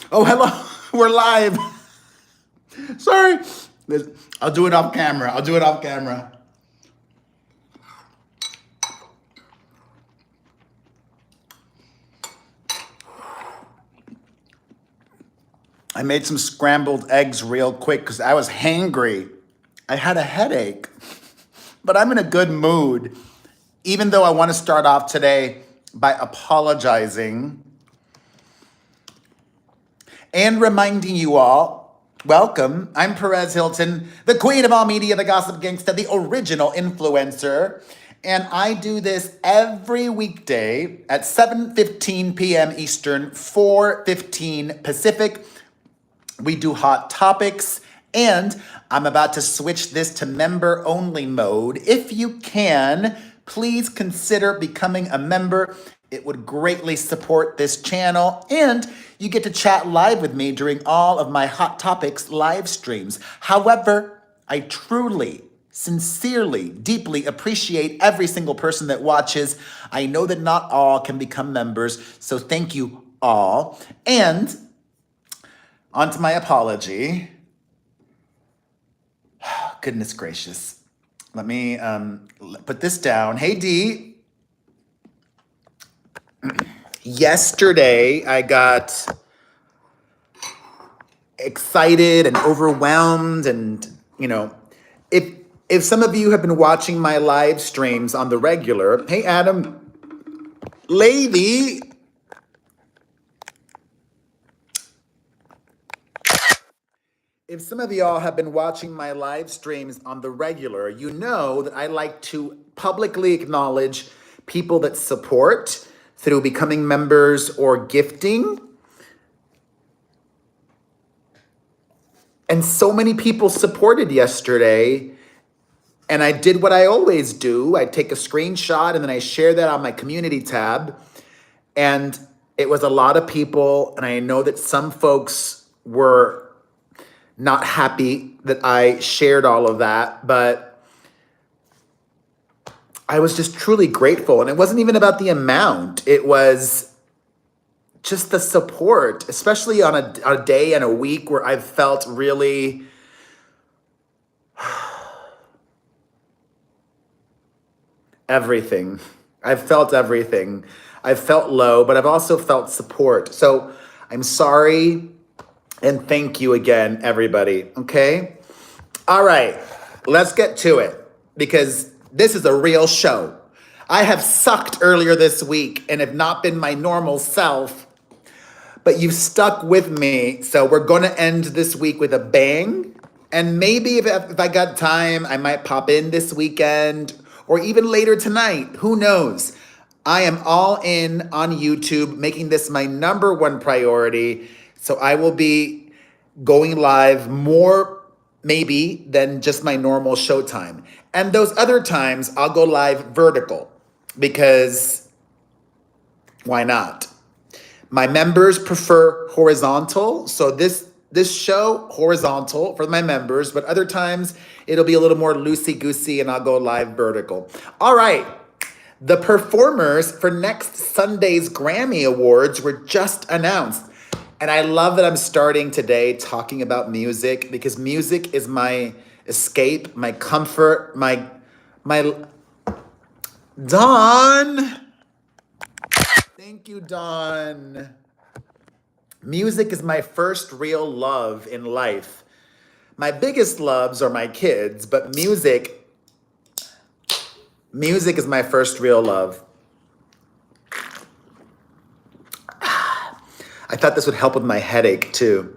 Oh, hello. We're live. Sorry. I'll do it off camera. I'll do it off camera. I made some scrambled eggs real quick because I was hangry. I had a headache, but I'm in a good mood, even though I want to start off today by apologizing and reminding you all, welcome, I'm Perez Hilton, the queen of all media, the gossip gangsta, the original influencer. And I do this every weekday at 7:15 p.m. Eastern, 4:15 Pacific. We do hot topics, and I'm about to switch this to member only mode. If you can, please consider becoming a member. It would greatly support this channel, and you get to chat live with me during all of my Hot Topics live streams. However, I truly, sincerely, deeply appreciate every single person that watches. I know that not all can become members, so thank you all. And on to my apology. Goodness gracious. Let me put this down. Hey, Dee. Yesterday, I got excited and overwhelmed, and if some of you have been watching my live streams on the regular, hey Adam, lady, if some of y'all have been watching my live streams on the regular, you know that I like to publicly acknowledge people that support through becoming members or gifting. And so many people supported yesterday. And I did what I always do. I take a screenshot and then I share that on my community tab. And it was a lot of people. And I know that some folks were not happy that I shared all of that, but I was just truly grateful. And it wasn't even about the amount. It was just the support, especially on a day and a week where I felt really everything. I've felt everything. I've felt low, but I've also felt support. So I'm sorry. And thank you again, everybody. Okay? All right. Let's get to it because this is a real show. I have sucked earlier this week and have not been my normal self, but you've stuck with me. So we're going to end this week with a bang. And maybe if I got time, I might pop in this weekend or even later tonight. Who knows? I am all in on YouTube, making this my number one priority. So I will be going live more maybe than just my normal showtime. And those other times I'll go live vertical because why not? My members prefer horizontal. So this show, horizontal for my members, but other times it'll be a little more loosey-goosey and I'll go live vertical. All right. The performers for next Sunday's Grammy Awards were just announced. And I love that I'm starting today talking about music because music is my escape, my comfort, my Dawn. Thank you, Dawn. Music is my first real love in life. My biggest loves are my kids, but music is my first real love. I thought this would help with my headache too.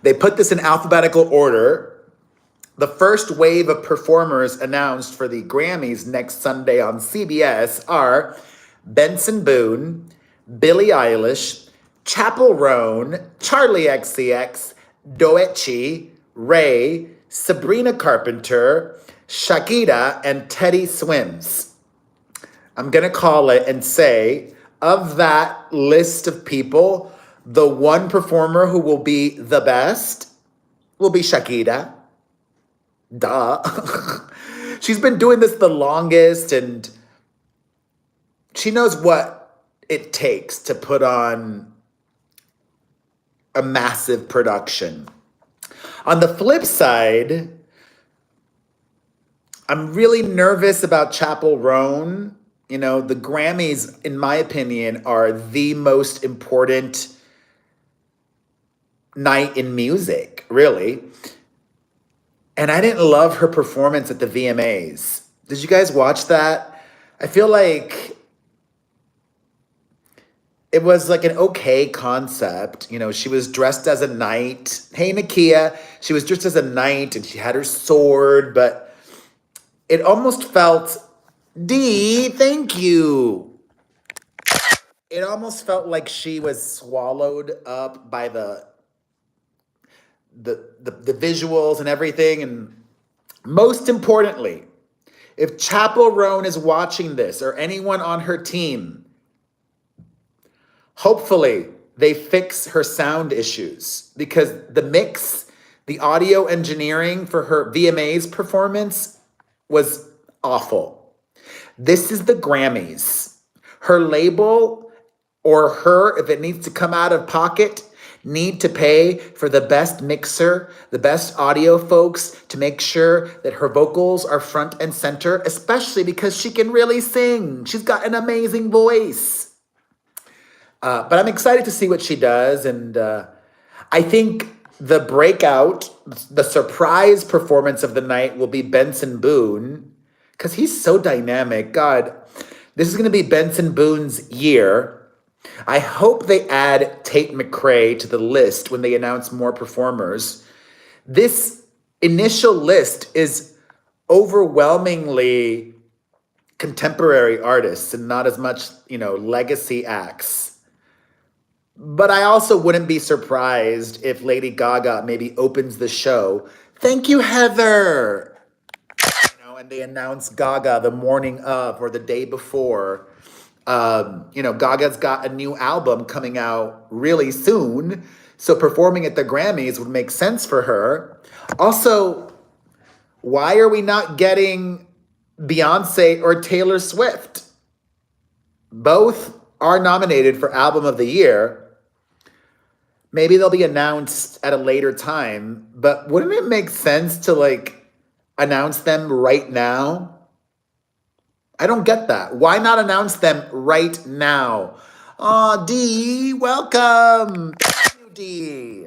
They put this in alphabetical order. The first wave of performers announced for the Grammys next Sunday on CBS are Benson Boone, Billie Eilish, Chappell Roan, Charlie XCX, Doechii, Ray, Sabrina Carpenter, Shakira, and Teddy Swims. I'm going to call it and say, of that list of people, the one performer who will be the best will be Shakira. Duh. She's been doing this the longest, and she knows what it takes to put on a massive production. On the flip side, I'm really nervous about Chappell Roan. You know, the Grammys, in my opinion, are the most important night in music, really. And I didn't love her performance at the VMAs. Did you guys watch that? I feel like it was like an okay concept. You know, she was dressed as a knight. Hey, Nakia. She was dressed as a knight and she had her sword, but it almost felt, D, thank you. It almost felt like she was swallowed up by the visuals and everything. And most importantly, if Chappell Roan is watching this or anyone on her team, hopefully they fix her sound issues, because the mix, the audio engineering for her VMAs performance was awful. This is the Grammys. Her label or her, if it needs to come out of pocket, need to pay for the best mixer, the best audio folks to make sure that her vocals are front and center, especially because she can really sing. She's got an amazing voice. But I'm excited to see what she does. And I think the breakout, the surprise performance of the night will be Benson Boone, because he's so dynamic. God, this is going to be Benson Boone's year. I hope they add Tate McRae to the list when they announce more performers. This initial list is overwhelmingly contemporary artists and not as much, legacy acts. But I also wouldn't be surprised if Lady Gaga maybe opens the show. Thank you, Heather. And they announce Gaga the morning of or the day before. Gaga's got a new album coming out really soon, so performing at the Grammys would make sense for her. Also, why are we not getting Beyonce or Taylor Swift? Both are nominated for Album of the Year. Maybe they'll be announced at a later time, but wouldn't it make sense to announce them right now? I don't get that. Why not announce them right now? Aw, D, welcome. Thank you, D.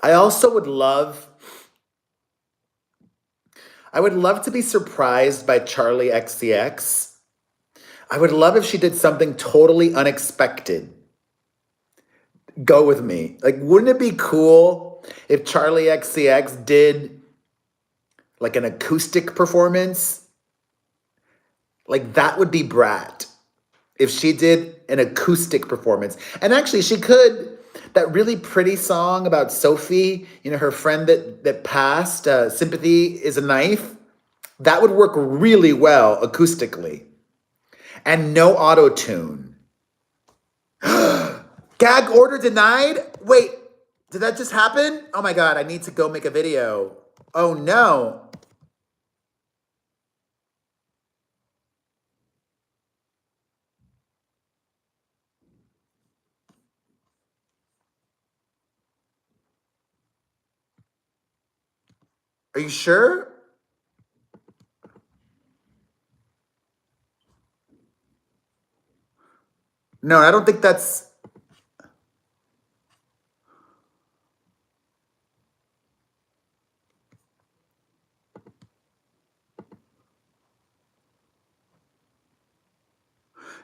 I also would love to be surprised by Charlie XCX. I would love if she did something totally unexpected. Go with me. Wouldn't it be cool if Charlie XCX did an acoustic performance? That would be brat. If she did an acoustic performance. And actually she could, that really pretty song about Sophie, her friend that passed, Sympathy is a Knife, that would work really well acoustically. And no auto-tune. Gag order denied? Wait, did that just happen? Oh my God, I need to go make a video. Oh no. Are you sure? No, I don't think that's...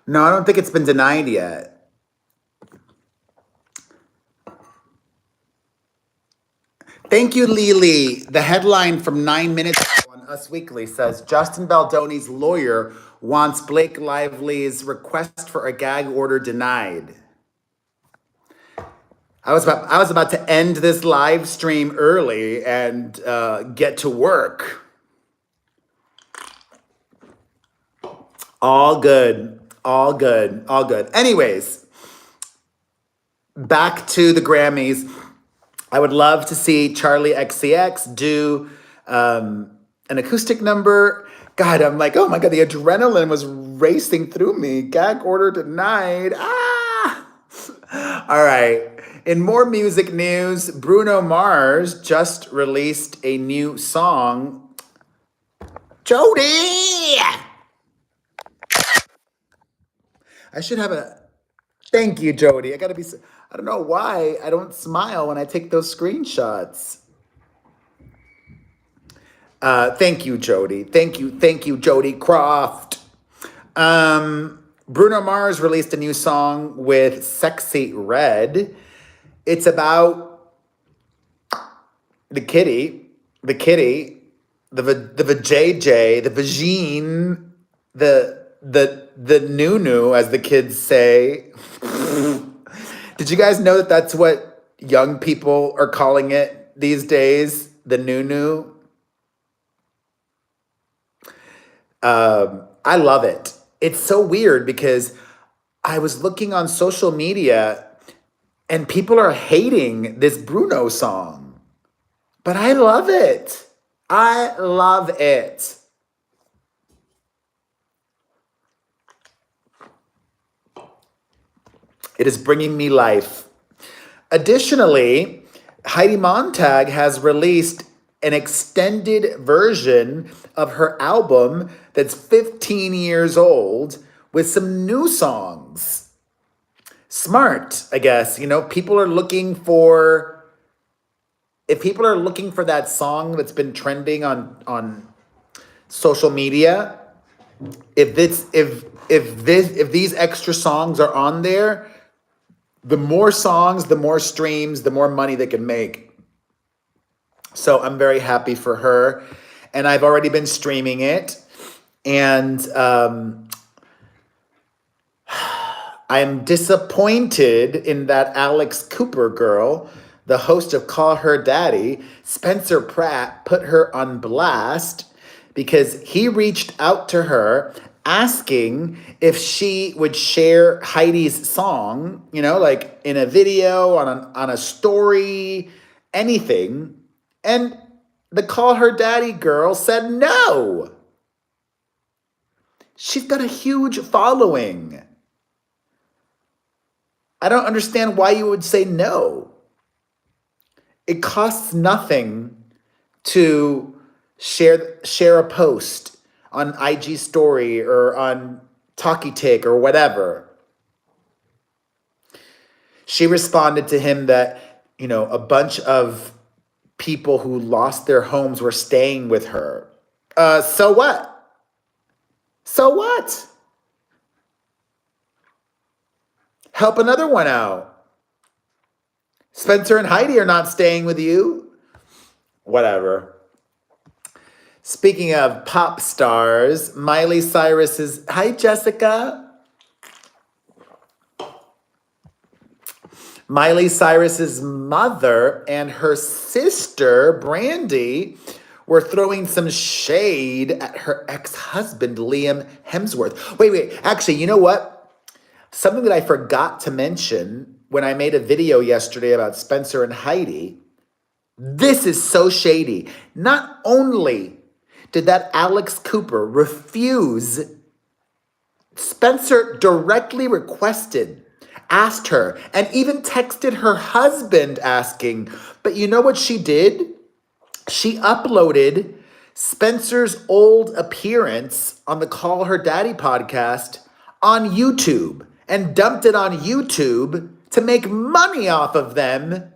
No, I don't think it's been denied yet. Thank you, Lily. The headline from 9 minutes ago on Us Weekly says, Justin Baldoni's lawyer wants Blake Lively's request for a gag order denied. I was about to end this live stream early and get to work. All good. All good. All good. Anyways, back to the Grammys. I would love to see Charlie XCX do An acoustic number. God, I'm like, oh my God, the adrenaline was racing through me. Gag order denied. Ah! All right. In more music news, Bruno Mars just released a new song. Jody! I should have a. Thank you, Jody. I gotta be. I don't know why I don't smile when I take those screenshots. Thank you, Jody. Thank you, Jody Croft. Bruno Mars released a new song with Sexy Red. It's about the kitty, the vajayjay, the vagine, the nunu, as the kids say. Did you guys know that that's what young people are calling it these days? The nunu. I love it. It's so weird because I was looking on social media and people are hating this Bruno song. But I love it. I love it. It is bringing me life. Additionally, Heidi Montag has released an extended version of her album that's 15 years old with some new songs. Smart, I guess. You know, people are looking for, if people are looking for that song that's been trending on social media, if these extra songs are on there, the more songs, the more streams, the more money they can make. So I'm very happy for her. And I've already been streaming it. And I'm disappointed in that Alex Cooper girl, the host of Call Her Daddy, Spencer Pratt, put her on blast because he reached out to her asking if she would share Heidi's song, you know, like in a video, on a story, anything. And the Call Her Daddy girl said no. She's got a huge following. I don't understand why you would say no. It costs nothing to share a post on IG story or on Talkie Tick or whatever. She responded to him that, you know, a bunch of people who lost their homes were staying with her. So what? So what? Help another one out. Spencer and Heidi are not staying with you. Whatever. Speaking of pop stars, Miley Cyrus's... Hi, Jessica. Miley Cyrus's mother and her sister, Brandy, were throwing some shade at her ex-husband, Liam Hemsworth. Wait. Actually, you know what? Something that I forgot to mention when I made a video yesterday about Spencer and Heidi. This is so shady. Not only did that Alex Cooper refuse, Spencer directly requested, asked her, and even texted her husband asking. But you know what she did? She uploaded Spencer's old appearance on the Call Her Daddy podcast on YouTube and dumped it on YouTube to make money off of them.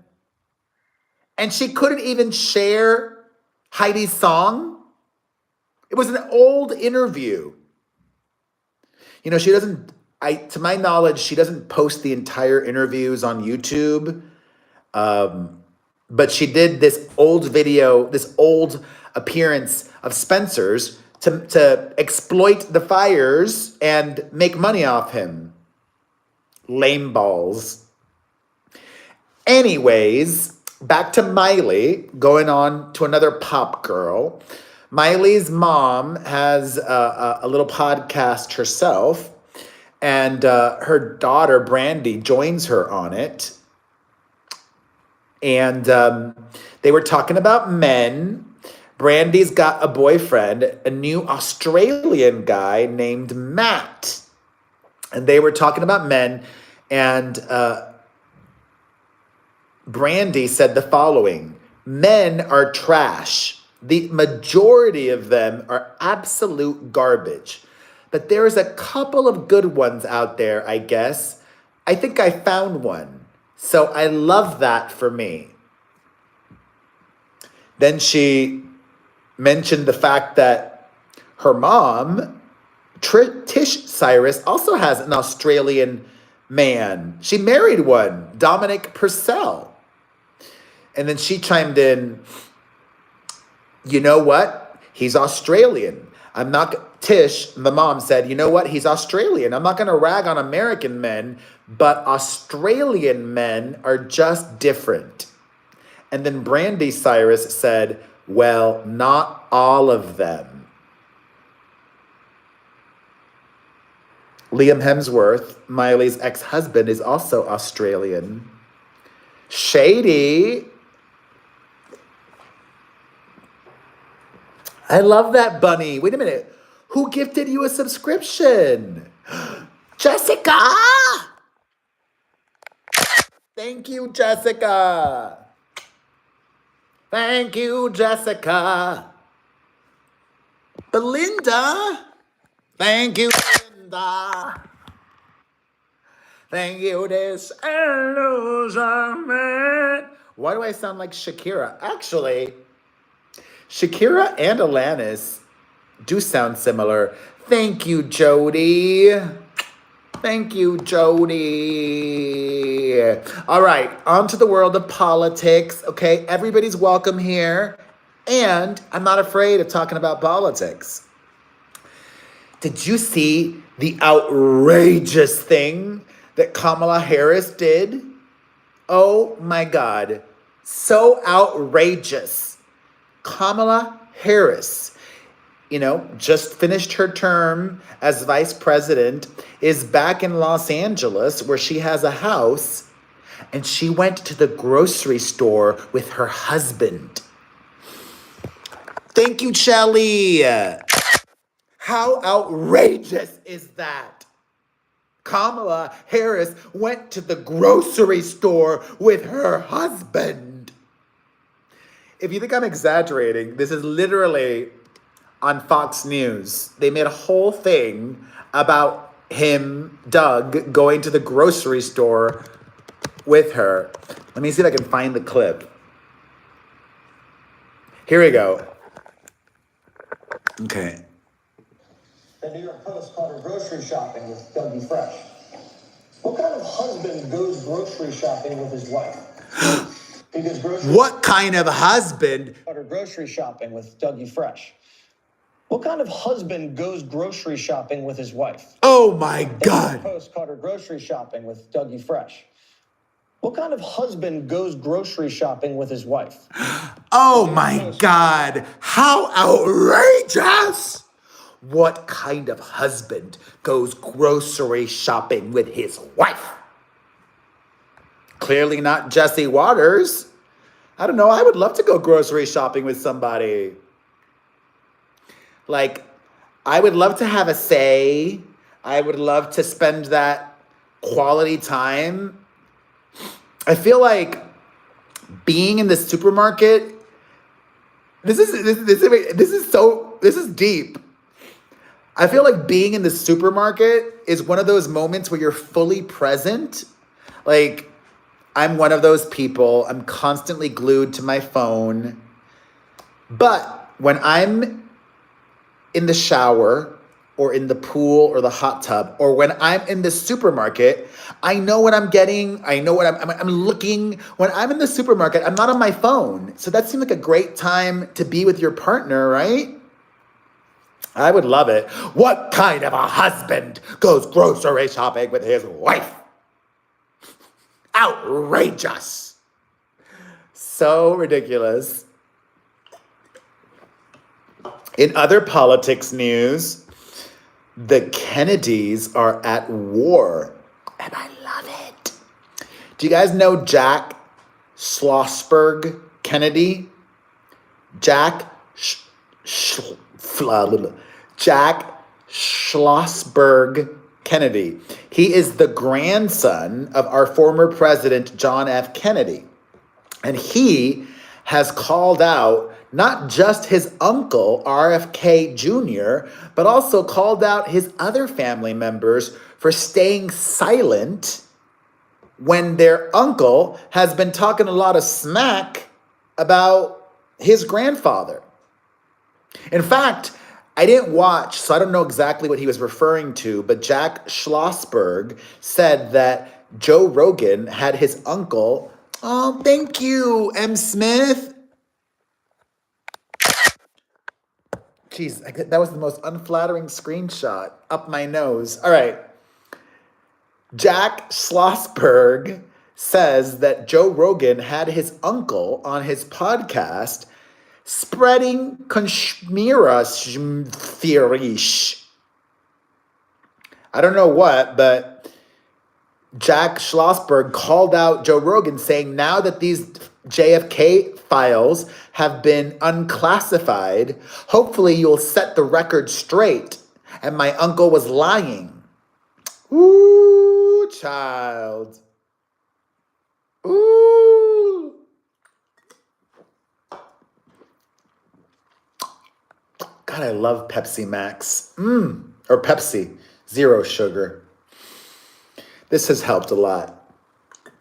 And she couldn't even share Heidi's song. It was an old interview. You know, she doesn't, to my knowledge, she doesn't post the entire interviews on YouTube. But she did this old video, this old appearance of Spencer's to exploit the fires and make money off him. Lame balls. Anyways, back to Miley, going on to another pop girl. Miley's mom has a little podcast herself, and her daughter, Brandy, joins her on it. And they were talking about men. Brandy's got a boyfriend, a new Australian guy named Matt. And they were talking about men, and Brandy said the following: men are trash. The majority of them are absolute garbage. But there's a couple of good ones out there, I guess. I think I found one. So I love that for me. Then she mentioned the fact that her mom, Tish Cyrus, also has an Australian man. She married one, Dominic Purcell. And then she chimed in, you know what? He's Australian. Tish, the mom, said, you know what? He's Australian. I'm not going to rag on American men, but Australian men are just different. And then Brandy Cyrus said, well, not all of them. Liam Hemsworth, Miley's ex-husband, is also Australian. Shady. I love that bunny. Wait a minute. Who gifted you a subscription? Jessica! Thank you, Jessica. Thank you, Jessica. Belinda. Thank you, Belinda. Thank you, this illusion man. Why do I sound like Shakira? Actually, Shakira and Alanis do sound similar. Thank you, Jody. Thank you, Jody. All right, on to the world of politics. Okay, everybody's welcome here. And I'm not afraid of talking about politics. Did you see the outrageous thing that Kamala Harris did? Oh my God, so outrageous. Kamala Harris, just finished her term as vice president, is back in Los Angeles where she has a house, and she went to the grocery store with her husband. Thank you, Shelly. How outrageous is that? Kamala Harris went to the grocery store with her husband. If you think I'm exaggerating, this is literally on Fox News. They made a whole thing about him, Doug, going to the grocery store with her. Let me see if I can find the clip. Here we go. Okay. The New York Post called her grocery shopping with Dougie Fresh. What kind of husband goes grocery shopping with his wife? What kind of husband? Called her grocery shopping with Dougie Fresh. What kind of husband goes grocery shopping with his wife? Oh my God. The New York Post called her grocery shopping with Dougie Fresh. What kind of husband goes grocery shopping with his wife? Oh my God. How outrageous. What kind of husband goes grocery shopping with his wife? Clearly not Jesse Waters. I don't know. I would love to go grocery shopping with somebody. Like, I would love to have a say. I would love to spend that quality time. I feel like being in the supermarket, this is deep. I feel like being in the supermarket is one of those moments where you're fully present. Like, I'm one of those people. I'm constantly glued to my phone. But when I'm in the shower or in the pool or the hot tub, or when I'm in the supermarket, I know what I'm getting. I know what I'm looking. When I'm in the supermarket, I'm not on my phone. So that seems like a great time to be with your partner, right? I would love it. What kind of a husband goes grocery shopping with his wife? Outrageous. So ridiculous. In other politics news, the Kennedys are at war, and I love it. Do you guys know Jack Schlossberg Kennedy? Jack Sh- Sh- Jack Schlossberg Kennedy. He is the grandson of our former president, John F. Kennedy. And he has called out not just his uncle, RFK Jr., but also called out his other family members for staying silent when their uncle has been talking a lot of smack about his grandfather. In fact, I didn't watch, so I don't know exactly what he was referring to, but Jack Schlossberg said that Joe Rogan had his uncle. Oh, thank you, M. Smith. Jeez, that was the most unflattering screenshot up my nose. All right. Jack Schlossberg says that Joe Rogan had his uncle on his podcast spreading conspiracy theories. I don't know what, but Jack Schlossberg called out Joe Rogan saying now that these JFK files have been unclassified, hopefully you'll set the record straight. And my uncle was lying. Ooh, child. Ooh. God, I love Pepsi Max. Or Pepsi, zero sugar. This has helped a lot.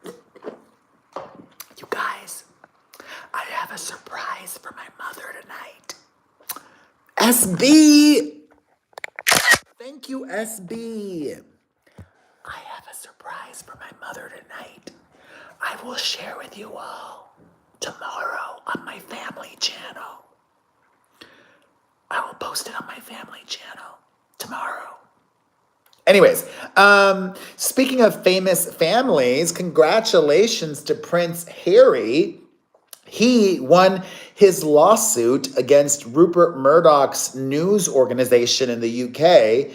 You guys, I have a surprise for my mother tonight. SB! Thank you, SB. I have a surprise for my mother tonight. I will share with you all tomorrow on my family channel. I will post it on my family channel tomorrow. Anyways, speaking of famous families, congratulations to Prince Harry. He won his lawsuit against Rupert Murdoch's news organization in the UK,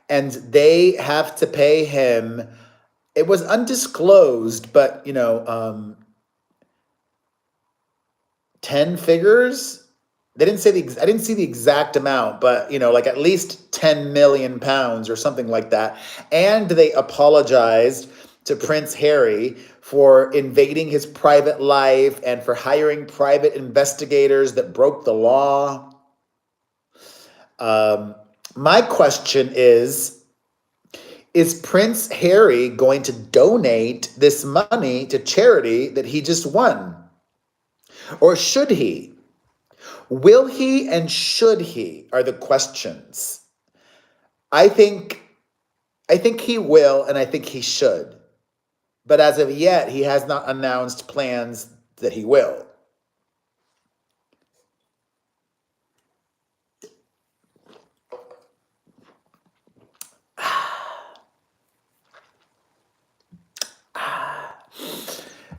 and they have to pay him. It was undisclosed, but 10 figures. They didn't say I didn't see the exact amount, but like at least 10 million pounds or something like that. And they apologized to Prince Harry for invading his private life and for hiring private investigators that broke the law. My question is Prince Harry going to donate this money to charity that he just won? Or should he? Will he and should he are the questions. I think he will and I think he should. But as of yet, he has not announced plans that he will.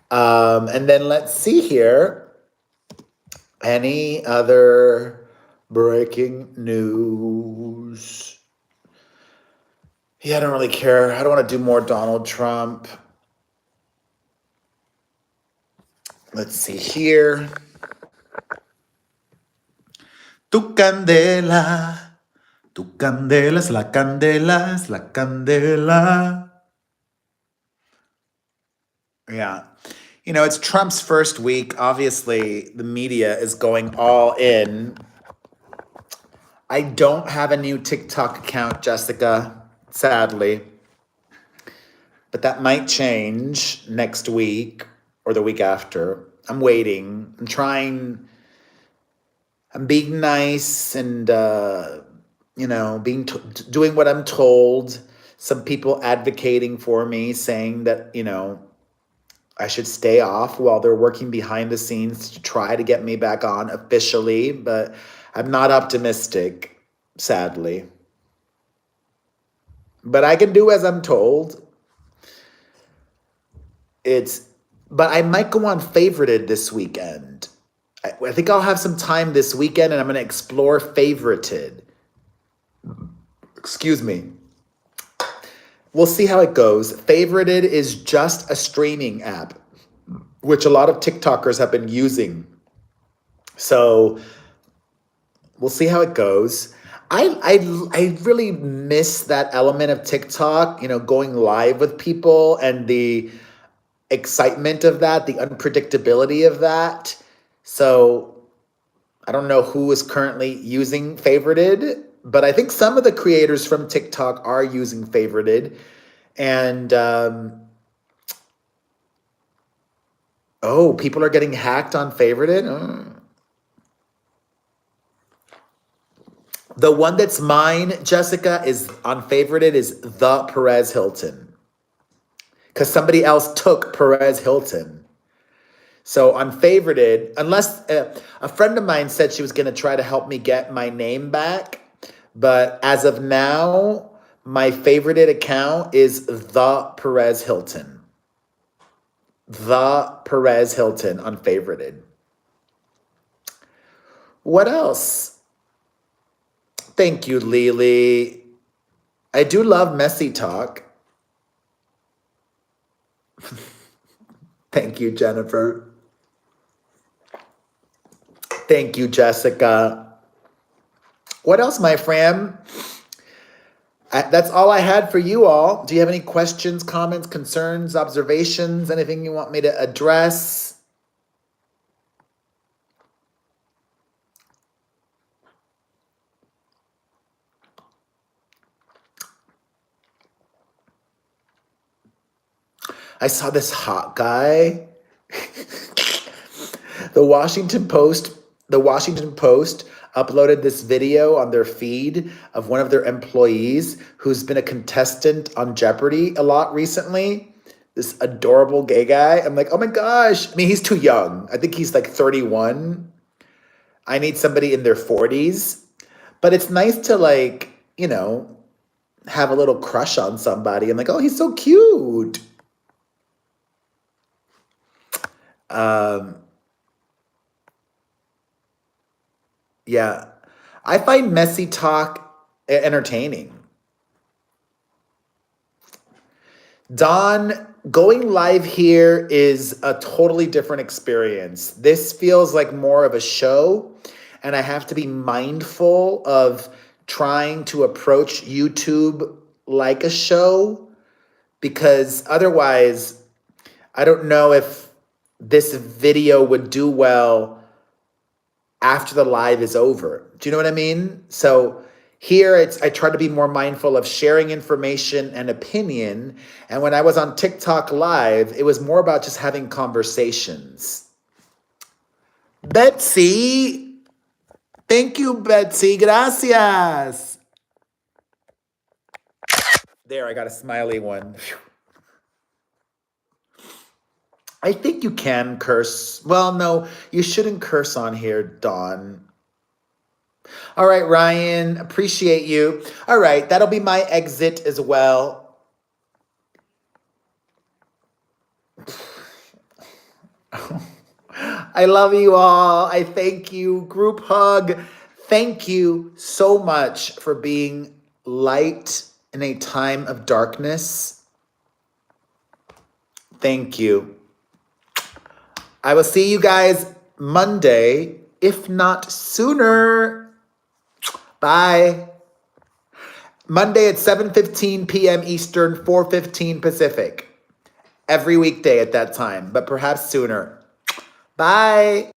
And then let's see here. Any other breaking news? Yeah, I don't really care. I don't want to do more Donald Trump. Let's see here. Tu candela es la candela, es la candela. Yeah. It's Trump's first week. Obviously, the media is going all in. I don't have a new TikTok account, Jessica, sadly. But that might change next week or the week after. I'm waiting. I'm being nice and, doing what I'm told. Some people advocating for me, saying that, I should stay off while they're working behind the scenes to try to get me back on officially, but I'm not optimistic, sadly. But I can do as I'm told. But I might go on Favorited this weekend. I think I'll have some time this weekend and I'm going to explore Favorited. Excuse me. We'll see how it goes. Favorited is just a streaming app, which a lot of TikTokers have been using. So We'll see how it goes. I really miss that element of TikTok, going live with people and the excitement of that, the unpredictability of that. So I don't know who is currently using Favorited, but I think some of the creators from TikTok are using Favorited. And oh, people are getting hacked on Favorited. The one that's mine, Jessica, is on Favorited is the Perez Hilton. Because somebody else took Perez Hilton. So on Favorited, unless a friend of mine said she was going to try to help me get my name back. But as of now, my Favorited account is the Perez Hilton. The Perez Hilton on Favorited. What else? Thank you, Lily. I do love messy talk. Thank you, Jennifer. Thank you, Jessica. What else, my friend? That's all I had for you all. Do you have any questions, comments, concerns, observations, anything you want me to address? I saw this hot guy. The Washington Post uploaded this video on their feed of one of their employees who's been a contestant on Jeopardy a lot recently. This adorable gay guy. I'm like, oh my gosh. I mean, he's too young. I think he's like 31. I need somebody in their 40s. But it's nice to have a little crush on somebody. I'm like, oh, he's so cute. Yeah, I find messy talk entertaining. Dawn, going live here is a totally different experience. This feels like more of a show, and I have to be mindful of trying to approach YouTube like a show, because otherwise, I don't know if this video would do well after the live is over. Do you know what I mean? So here I try to be more mindful of sharing information and opinion. And when I was on TikTok live, it was more about just having conversations. Betsy, thank you, Betsy. Gracias. There, I got a smiley one. Phew. I think you can curse. Well, no, you shouldn't curse on here, Dawn. All right, Ryan, appreciate you. All right, that'll be my exit as well. I love you all. I thank you. Group hug. Thank you so much for being light in a time of darkness. Thank you. I will see you guys Monday, if not sooner. Bye. Monday at 7:15 p.m. Eastern, 4:15 Pacific. Every weekday at that time, but perhaps sooner. Bye.